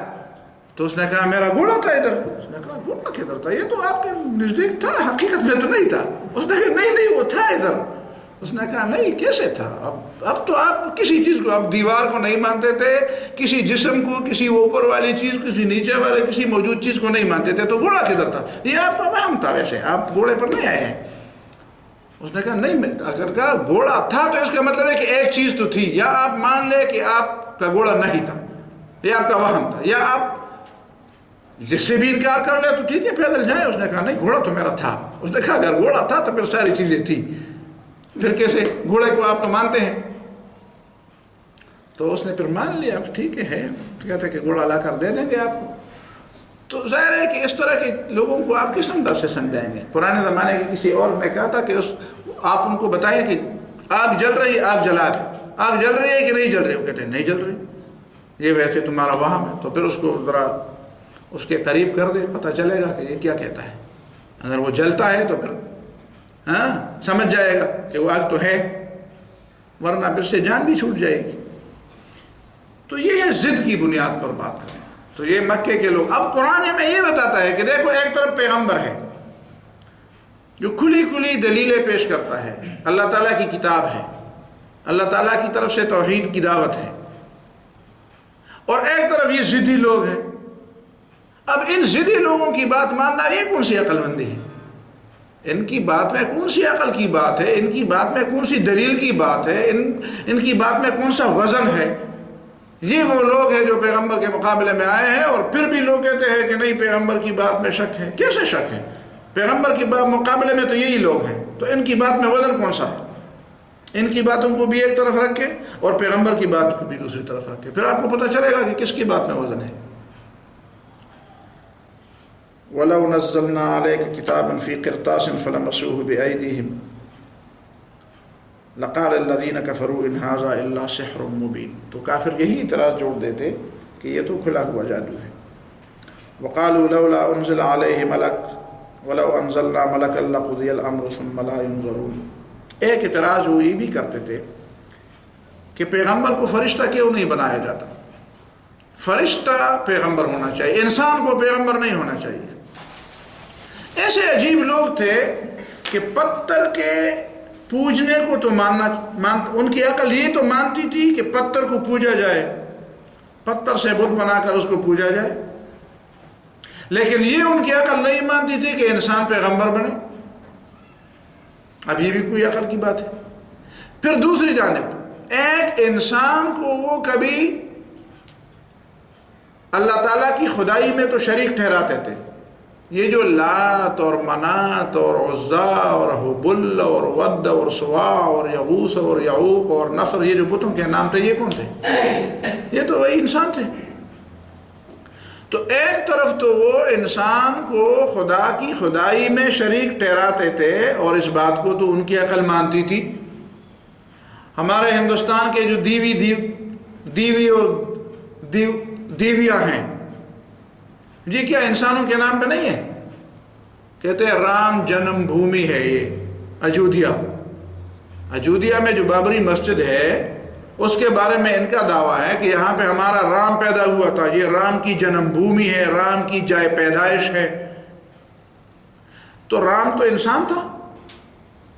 تو اس نے کہا میرا گھوڑا تھا ادھر. اس نے کہا گھوڑا کدھر تھا؟ یہ تو آپ کے نزدیک تھا، حقیقت میں تو نہیں تھا. اس نے کہا نہیں وہ تھا ادھر. اس نے کہا نہیں کیسے تھا؟ اب تو آپ کسی چیز کو، اب دیوار کو نہیں مانتے تھے، کسی جسم کو، کسی اوپر والی چیز، کسی نیچے والے کسی موجود چیز کو نہیں مانتے تھے، تو گھوڑا کدھر تھا؟ یہ آپ کا وہم تھا، ویسے آپ گھوڑے پر نہیں آئے ہیں. اس نے کہا نہیں، اگر کہا گھوڑا تھا تو اس کا مطلب ہے کہ ایک چیز تو تھی، یا آپ مان لے کہ آپ کا گھوڑا نہیں تھا، یہ آپ کا وہم تھا، یا آپ جس سے بھی انکار کر لے تو ٹھیک ہے پیدل جائیں. اس نے کہا نہیں گھوڑا تو میرا تھا. اس نے کہا اگر گھوڑا تھا تو پھر ساری چیزیں تھی، پھر کیسے گھوڑے کو آپ تو مانتے ہیں؟ تو اس نے پھر مان لیا ٹھیک ہے، کہتا کہ گھوڑا لا کر دے دیں گے آپ کو. تو ظاہر ہے کہ اس طرح کے لوگوں کو آپ کس انداز سے سمجھائیں گے؟ پرانے زمانے کے کسی اور نے کہا تھا کہ آپ ان کو بتائیں کہ آگ جل رہی ہے، آگ جلا دیں. آگ جل رہی ہے کہ نہیں جل رہی؟ وہ کہتے ہیں نہیں جل رہی. یہ ویسے تمہارا وہم ہے. تو پھر اس کو ذرا اس کے قریب کر دے، پتہ چلے گا کہ یہ کیا کہتا ہے. اگر وہ جلتا ہے تو پھر سمجھ جائے گا کہ وہ آگ تو ہے، ورنہ پھر سے جان بھی چھوٹ جائے گی. تو یہ ہے ضد کی بنیاد پر بات کرنا. تو یہ مکے کے لوگ. اب قرآن ہمیں یہ بتاتا ہے کہ دیکھو ایک طرف پیغمبر ہے جو کھلی کھلی دلیلیں پیش کرتا ہے، اللہ تعالیٰ کی کتاب ہے، اللہ تعالیٰ کی طرف سے توحید کی دعوت ہے، اور ایک طرف یہ ضدی لوگ ہیں. اب ان ضدی لوگوں کی بات ماننا یہ کون سی عقل مندی ہے؟ ان کی بات میں کون سی عقل کی بات ہے؟ ان کی بات میں کون سی دلیل کی بات ہے؟ ان کی بات میں کون سا وزن ہے؟ یہ وہ لوگ ہیں جو پیغمبر کے مقابلے میں آئے ہیں، اور پھر بھی لوگ کہتے ہیں کہ نہیں پیغمبر کی بات میں شک ہے. کیسے شک ہے؟ پیغمبر کے مقابلے میں تو یہی لوگ ہیں، تو ان کی بات میں وزن کون سا ہے؟ ان کی باتوں کو بھی ایک طرف رکھے اور پیغمبر کی بات کو بھی دوسری طرف رکھے، پھر آپ کو پتہ چلے گا کہ کس کی بات میں وزن ہے. وَلَوْ نَزَّلْنَا عَلَيْكَ كِتَابًا فِي قِرْطَاسٍ فَلَمَسُوهُ بِأَيْدِيهِمْ لَقَالَ الَّذِينَ كَفَرُوا إِنْ هَذَا إِلَّا سِحْرٌ مُبِينٌ. تو کافر یہی اعتراض جوڑ دیتے کہ یہ تو کھلا ہوا جادو ہے. وَقَالُوا لَوْلَا أُنزِلَ عَلَيْهِ مَلَكٌ وَلَوْ أَنزَلْنَا مَلَكًا لَقُضِيَ الْأَمْرُ ثُمَّ لَا يُنظَرُونَ. ایک اعتراض وہ یہ بھی کرتے تھے کہ پیغمبر کو فرشتہ کیوں نہیں بنایا جاتا؟ فرشتہ پیغمبر ہونا چاہیے، انسان کو پیغمبر نہیں ہونا چاہیے. ایسے عجیب لوگ تھے کہ پتھر کے پوجنے کو تو ان کی عقل یہ تو مانتی تھی کہ پتھر کو پوجا جائے، پتھر سے بت بنا کر اس کو پوجا جائے، لیکن یہ ان کی عقل نہیں مانتی تھی کہ انسان پیغمبر بنے. اب یہ بھی کوئی عقل کی بات ہے. پھر دوسری جانب ایک انسان کو وہ کبھی اللہ تعالیٰ کی خدائی میں تو شریک ٹھہراتے تھے. یہ جو لات اور منات اور عزا اور حبل اور ود اور سوا اور یغوث اور یعوق اور نصر، یہ جو بتوں کے نام تھے، یہ کون تھے؟ یہ تو وہی انسان تھے. تو ایک طرف تو وہ انسان کو خدا کی خدائی میں شریک ٹھہراتے تھے، اور اس بات کو تو ان کی عقل مانتی تھی. ہمارے ہندوستان کے جو دیوی اور دیویاں ہیں، یہ کیا انسانوں کے نام پہ نہیں ہے؟ کہتے ہیں رام جنم بھومی ہے یہ اجودھیا میں جو بابری مسجد ہے اس کے بارے میں ان کا دعویٰ ہے کہ یہاں پہ ہمارا رام پیدا ہوا تھا، یہ رام کی جنم بھومی ہے، رام کی جائے پیدائش ہے. تو رام تو انسان تھا،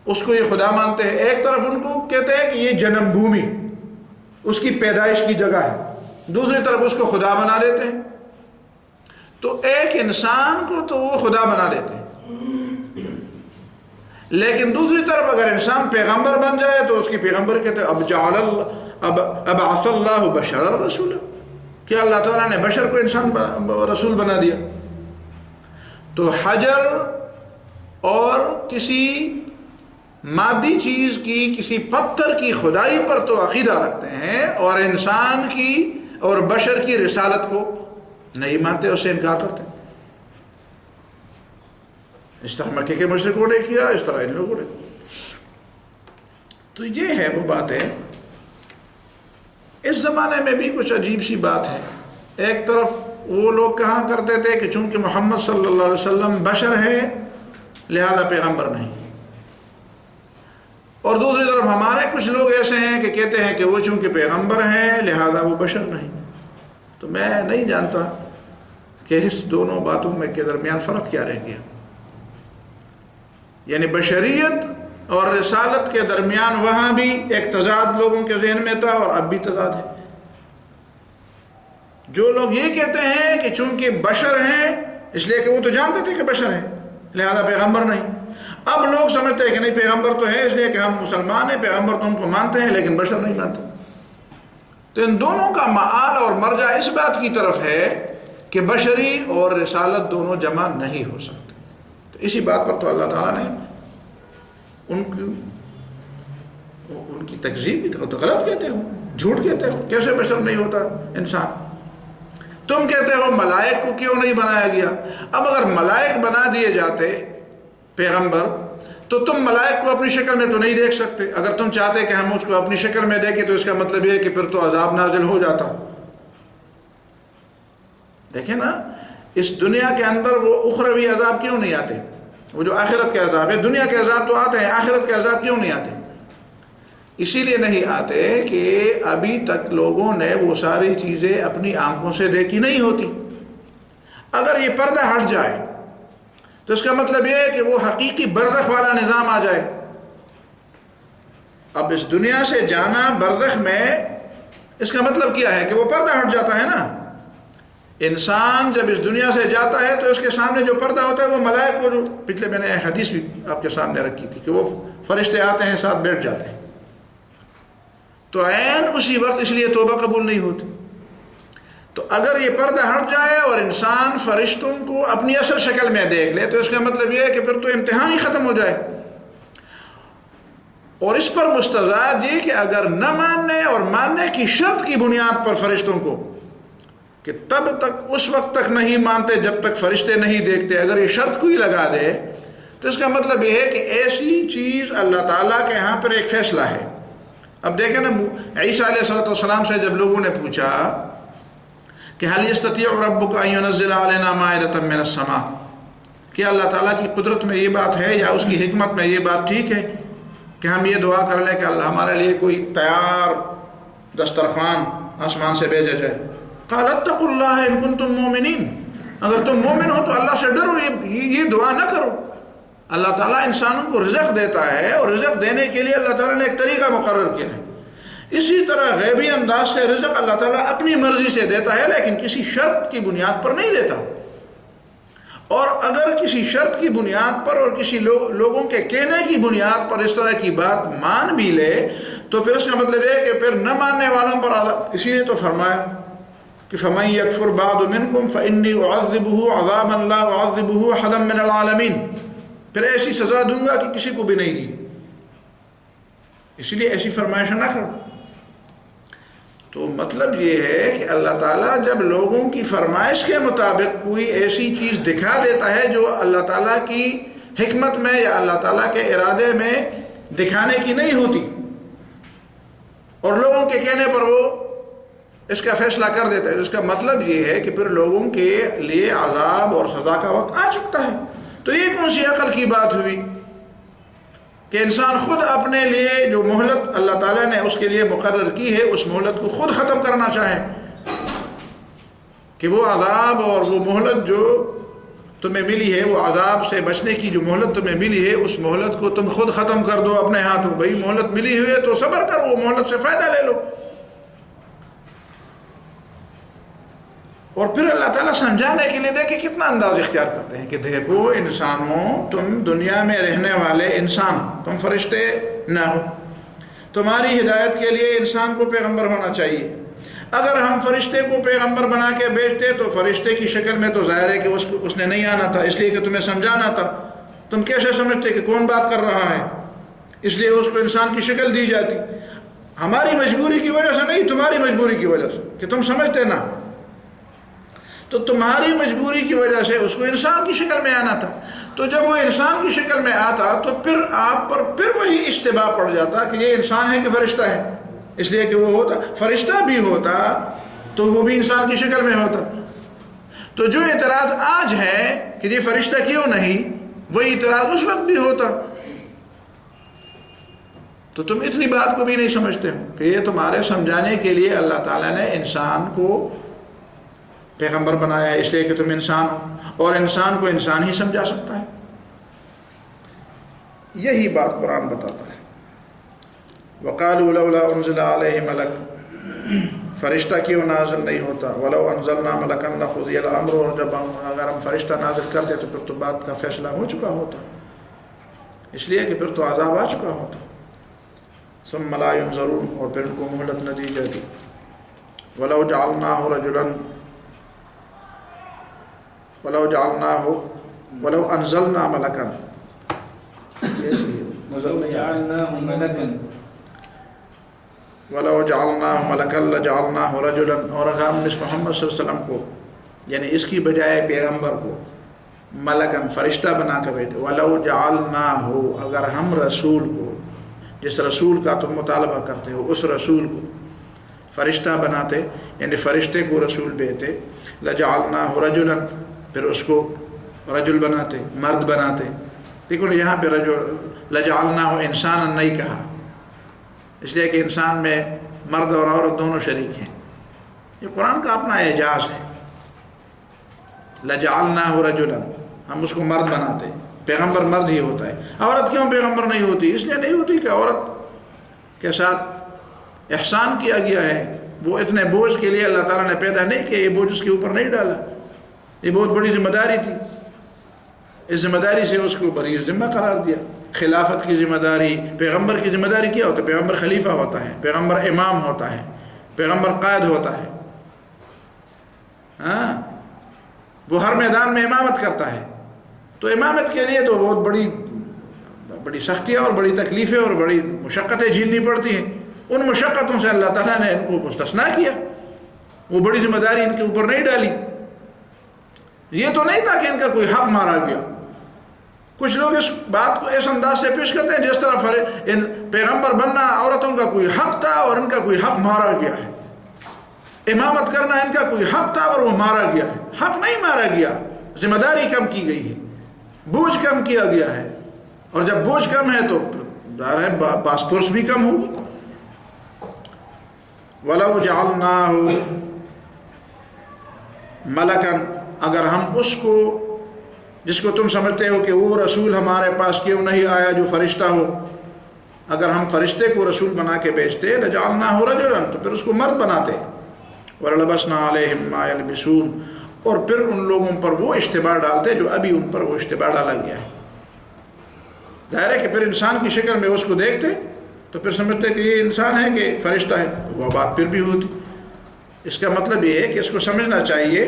اس کو یہ خدا مانتے ہیں. ایک طرف ان کو کہتے ہیں کہ یہ جنم بھومی اس کی پیدائش کی جگہ ہے، دوسری طرف اس کو خدا بنا دیتے ہیں. تو ایک انسان کو تو وہ خدا بنا دیتے ہیں، لیکن دوسری طرف اگر انسان پیغمبر بن جائے تو اس کی پیغمبر کہتے ہیں ابعث اللہ بشرا رسولا، کیا اللہ تعالیٰ نے بشر کو انسان رسول بنا دیا. تو حجر اور کسی مادی چیز کی، کسی پتھر کی خدائی پر تو عقیدہ رکھتے ہیں، اور انسان کی اور بشر کی رسالت کو نہیں مانتے، اس سے انکار کرتے. اس طرح مکے کے مشرکوں نے کیا، اس طرح ان لوگوں نے. تو یہ ہے وہ بات ہے اس زمانے میں بھی کچھ عجیب سی بات ہے. ایک طرف وہ لوگ کہا کرتے تھے کہ چونکہ محمد صلی اللہ علیہ وسلم بشر ہے لہذا پیغمبر نہیں، اور دوسری طرف ہمارے کچھ لوگ ایسے ہیں کہ کہتے ہیں کہ وہ چونکہ پیغمبر ہیں لہذا وہ بشر نہیں. تو میں نہیں جانتا کہ اس دونوں باتوں میں کے درمیان فرق کیا رہ گیا. یعنی بشریت اور رسالت کے درمیان وہاں بھی ایک تضاد لوگوں کے ذہن میں تھا اور اب بھی تضاد ہے. جو لوگ یہ کہتے ہیں کہ چونکہ بشر ہیں اس لیے کہ وہ تو جانتے تھے کہ بشر ہیں لہذا پیغمبر نہیں، اب لوگ سمجھتے ہیں کہ نہیں پیغمبر تو ہے اس لیے کہ ہم مسلمان ہیں، پیغمبر تو ان کو مانتے ہیں لیکن بشر نہیں مانتے. تو ان دونوں کا معال اور مرجع اس بات کی طرف ہے کہ بشری اور رسالت دونوں جمع نہیں ہو سکتے. تو اسی بات پر تو اللہ تعالیٰ نے ان کی تکذیب بھی تو غلط کہتے ہو، جھوٹ کہتے ہو. کیسے بشر نہیں ہوتا انسان؟ تم کہتے ہو ملائک کو کیوں نہیں بنایا گیا؟ اب اگر ملائک بنا دیے جاتے پیغمبر تو تم ملائک کو اپنی شکل میں تو نہیں دیکھ سکتے. اگر تم چاہتے کہ ہم اس کو اپنی شکل میں دیکھیں تو اس کا مطلب یہ ہے کہ پھر تو عذاب نازل ہو جاتا. دیکھیں نا اس دنیا کے اندر وہ اخروی عذاب کیوں نہیں آتے؟ وہ جو آخرت کے عذاب ہے، دنیا کے عذاب تو آتے ہیں، آخرت کے عذاب کیوں نہیں آتے؟ اسی لیے نہیں آتے کہ ابھی تک لوگوں نے وہ ساری چیزیں اپنی آنکھوں سے دیکھی نہیں ہوتی. اگر یہ پردہ ہٹ جائے تو اس کا مطلب یہ ہے کہ وہ حقیقی برزخ والا نظام آ جائے. اب اس دنیا سے جانا برزخ میں اس کا مطلب کیا ہے کہ وہ پردہ ہٹ جاتا ہے نا. انسان جب اس دنیا سے جاتا ہے تو اس کے سامنے جو پردہ ہوتا ہے وہ ملائک کو، جو پچھلے میں نے حدیث بھی آپ کے سامنے رکھی تھی کہ وہ فرشتے آتے ہیں ساتھ بیٹھ جاتے ہیں. تو عین اسی وقت اس لیے توبہ قبول نہیں ہوتی. تو اگر یہ پردہ ہٹ جائے اور انسان فرشتوں کو اپنی اصل شکل میں دیکھ لے تو اس کا مطلب یہ ہے کہ پھر تو امتحان ہی ختم ہو جائے. اور اس پر مستزاد یہ کہ اگر نہ ماننے اور ماننے کی شرط کی بنیاد پر فرشتوں کو، کہ تب تک اس وقت تک نہیں مانتے جب تک فرشتے نہیں دیکھتے، اگر یہ شرط کوئی لگا دے تو اس کا مطلب یہ ہے کہ ایسی چیز اللہ تعالیٰ کے ہاں پر ایک فیصلہ ہے. اب دیکھیں نا عیسیٰ علیہ السلام سے جب لوگوں نے پوچھا کہ هل يستطيع ربك ان ينزل علينا مائدة من السماء، کیا اللہ تعالیٰ کی قدرت میں یہ بات ہے یا اس کی حکمت میں یہ بات ٹھیک ہے کہ ہم یہ دعا کر لیں کہ اللہ ہمارے لیے کوئی تیار دسترخوان آسمان سے بھیجا جائے؟ قال اتقوا اللہ ان کنتم مومنین، اگر تم مومن ہو تو اللہ سے ڈرو، یہ دعا نہ کرو. اللہ تعالیٰ انسانوں کو رزق دیتا ہے اور رزق دینے کے لیے اللہ تعالیٰ نے ایک طریقہ مقرر کیا ہے. اسی طرح غیبی انداز سے رزق اللہ تعالیٰ اپنی مرضی سے دیتا ہے لیکن کسی شرط کی بنیاد پر نہیں دیتا. اور اگر کسی شرط کی بنیاد پر اور کسی لوگوں کے کہنے کی بنیاد پر اس طرح کی بات مان بھی لے تو پھر اس کا مطلب ہے کہ پھر نہ ماننے والوں پر عذاب. اسی لیے تو فرمایا کہ فَمَن يَكْفُرْ بَعْدُ مِنْكُمْ فَإِنِّي أُعَذِّبُهُ عَذَابًا لَا أُعَذِّبُهُ أَحَدًا مِنَ الْعَالَمِينَ، پھر ایسی سزا دوں گا کہ کسی کو بھی نہیں دی. اسی لیے ایسی فرمائش نہ کرو. تو مطلب یہ ہے کہ اللہ تعالیٰ جب لوگوں کی فرمائش کے مطابق کوئی ایسی چیز دکھا دیتا ہے جو اللہ تعالیٰ کی حکمت میں یا اللہ تعالیٰ کے ارادے میں دکھانے کی نہیں ہوتی، اور لوگوں کے کہنے پر وہ اس کا فیصلہ کر دیتا ہے، اس کا مطلب یہ ہے کہ پھر لوگوں کے لیے عذاب اور سزا کا وقت آ چکا ہے. تو یہ کون سی عقل کی بات ہوئی کہ انسان خود اپنے لیے جو مہلت اللہ تعالیٰ نے اس کے لیے مقرر کی ہے اس مہلت کو خود ختم کرنا چاہے، کہ وہ عذاب اور وہ مہلت جو تمہیں ملی ہے، وہ عذاب سے بچنے کی جو مہلت تمہیں ملی ہے اس مہلت کو تم خود ختم کر دو اپنے ہاتھوں. بھائی مہلت ملی ہوئی ہے تو صبر کر، وہ مہلت سے فائدہ لے لو. اور پھر اللہ تعالیٰ سمجھانے کے لیے دیکھیں کتنا انداز اختیار کرتے ہیں کہ دیکھو انسانوں، تم دنیا میں رہنے والے انسان، تم فرشتے نہ ہو، تمہاری ہدایت کے لیے انسان کو پیغمبر ہونا چاہیے. اگر ہم فرشتے کو پیغمبر بنا کے بھیجتے تو فرشتے کی شکل میں تو ظاہر ہے کہ اس نے نہیں آنا تھا، اس لیے کہ تمہیں سمجھانا تھا. تم کیسے سمجھتے کہ کون بات کر رہا ہے؟ اس لیے اس کو انسان کی شکل دی جاتی. ہماری مجبوری کی وجہ سے نہیں، تمہاری مجبوری کی وجہ سے کہ تم سمجھتے نا. تو تمہاری مجبوری کی وجہ سے اس کو انسان کی شکل میں آنا تھا. تو جب وہ انسان کی شکل میں آتا تو پھر آپ پر پھر وہی اشتباہ پڑ جاتا کہ یہ انسان ہے کہ فرشتہ ہے. اس لیے کہ وہ ہوتا فرشتہ بھی ہوتا تو وہ بھی انسان کی شکل میں ہوتا. تو جو اعتراض آج ہے کہ یہ فرشتہ کیوں نہیں، وہی اعتراض اس وقت بھی ہوتا. تو تم اتنی بات کو بھی نہیں سمجھتے ہو کہ یہ تمہارے سمجھانے کے لیے اللہ تعالیٰ نے انسان کو پیغمبر بنایا ہے، اس لیے کہ تم انسان ہو، اور انسان کو انسان ہی سمجھا سکتا ہے. یہی بات قرآن بتاتا ہے. وَقَالُوا لَوْلَا أُنزِلَ عَلَيْهِ مَلَكٌ، فرشتہ کیوں نازل نہیں ہوتا. وَلَوْ أَنزَلْنَا مَلَكًا لَقُضِيَ الْأَمْرُ، اور جب اگر ہم فرشتہ نازل کرتے تو پھر تو بات کا فیصلہ ہو چکا ہوتا، اس لیے کہ پھر تو عذاب آ چکا ہوتا. ثُمَّ لَا يُنظَرُونَ، اور پھر ان کو مہلت نہ دی جاتی. وَلَوْ جَعَلْنَاهُ رَجُلًا، وَلَوْ جَعَلْنَاهُ، وَلَوْ أَنزَلْنَا مَلَكًا، وَلَوْ جَعَلْنَاهُ مَلَكًا وَلَوْ جَعَلْنَاهُ مَلَكًا لَجَعَلْنَاهُ رَجُلًا، اور اگر ہم اس محمد صلی اللہ علیہ وسلم کو، یعنی اس کی بجائے پیغمبر کو، ملکن فرشتہ بنا کے بھیجتے. وَلَوْ جَعَلْنَاهُ، اگر ہم رسول کو، جس رسول کا تم مطالبہ کرتے ہو اس رسول کو فرشتہ بناتے، یعنی فرشتے کو رسول بھیجتے. لَجَعَلْنَاهُ رَجُلًا، پھر اس کو رجل بناتے، مرد بناتے. دیکھو یہاں پہ رجل لَجَعَلْنَاهُ انسانا نہیں کہا، اس لیے کہ انسان میں مرد اور عورت دونوں شریک ہیں. یہ قرآن کا اپنا اعجاز ہے. لَجَعَلْنَاهُ رَجُلًا، ہم اس کو مرد بناتے. پیغمبر مرد ہی ہوتا ہے. عورت کیوں پیغمبر نہیں ہوتی؟ اس لیے نہیں ہوتی کہ عورت کے ساتھ احسان کیا گیا ہے. وہ اتنے بوجھ کے لیے اللہ تعالیٰ نے پیدا نہیں کیا، یہ بوجھ اس کے اوپر نہیں ڈالا. یہ بہت بڑی ذمہ داری تھی، اس ذمہ داری سے اس کو بری ذمہ قرار دیا. خلافت کی ذمہ داری، پیغمبر کی ذمہ داری کیا ہوتا ہے؟ پیغمبر خلیفہ ہوتا ہے، پیغمبر امام ہوتا ہے، پیغمبر قائد ہوتا ہے. ہاں، وہ ہر میدان میں امامت کرتا ہے. تو امامت کے لیے تو بہت بڑی سختیاں اور بڑی تکلیفیں اور بڑی مشقتیں جھیلنی پڑتی ہیں. ان مشقتوں سے اللہ تعالیٰ نے ان کو مستثنا کیا، وہ بڑی ذمہ داری ان کے اوپر نہیں ڈالی. یہ تو نہیں تھا کہ ان کا کوئی حق مارا گیا. کچھ لوگ اس بات کو اس انداز سے پیش کرتے ہیں جس طرح پیغمبر بننا عورتوں کا کوئی حق تھا اور ان کا کوئی حق مارا گیا ہے. امامت کرنا ان کا کوئی حق تھا اور وہ مارا گیا ہے. حق نہیں مارا گیا، ذمہ داری کم کی گئی ہے، بوجھ کم کیا گیا ہے. اور جب بوجھ کم ہے تو ظاہر ہے پاسپورس بھی کم ہوگی. وَلَوْ جَعَلْنَاهُ مَلَكًا، اگر ہم اس کو، جس کو تم سمجھتے ہو کہ وہ رسول ہمارے پاس کیوں نہیں آیا جو فرشتہ ہو، اگر ہم فرشتے کو رسول بنا کے بھیجتے لَجَعَلْنَاهُ رَجُلًا، تو پھر اس کو مرد بناتے. وَلَلْبَسْنَا عَلَيْهِمْ مَا يَلْبِسُونَ، اور پھر ان لوگوں پر وہ اشتباہ ڈالتے جو ابھی ان پر وہ اشتباہ ڈالا گیا ہے. ظاہر ہے کہ پھر انسان کی شکل میں اس کو دیکھتے تو پھر سمجھتے کہ یہ انسان ہے کہ فرشتہ ہے. وہ بات پھر بھی ہوتی. اس کا مطلب یہ ہے کہ اس کو سمجھنا چاہیے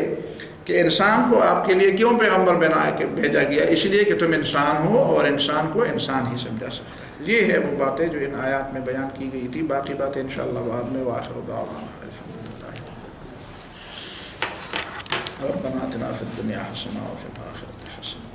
کہ انسان کو آپ کے لیے کیوں پیغمبر بنا کے بھیجا گیا، اس لیے کہ تم انسان ہو اور انسان کو انسان ہی سمجھا سکتا ہے. یہ ہے وہ باتیں جو ان آیات میں بیان کی گئی تھی. باقی باتیں انشاءاللہ بعد میں. وآخر دعوانا ربنا آتنا فی الدنیا حسنہ وفی الآخرۃ حسنہ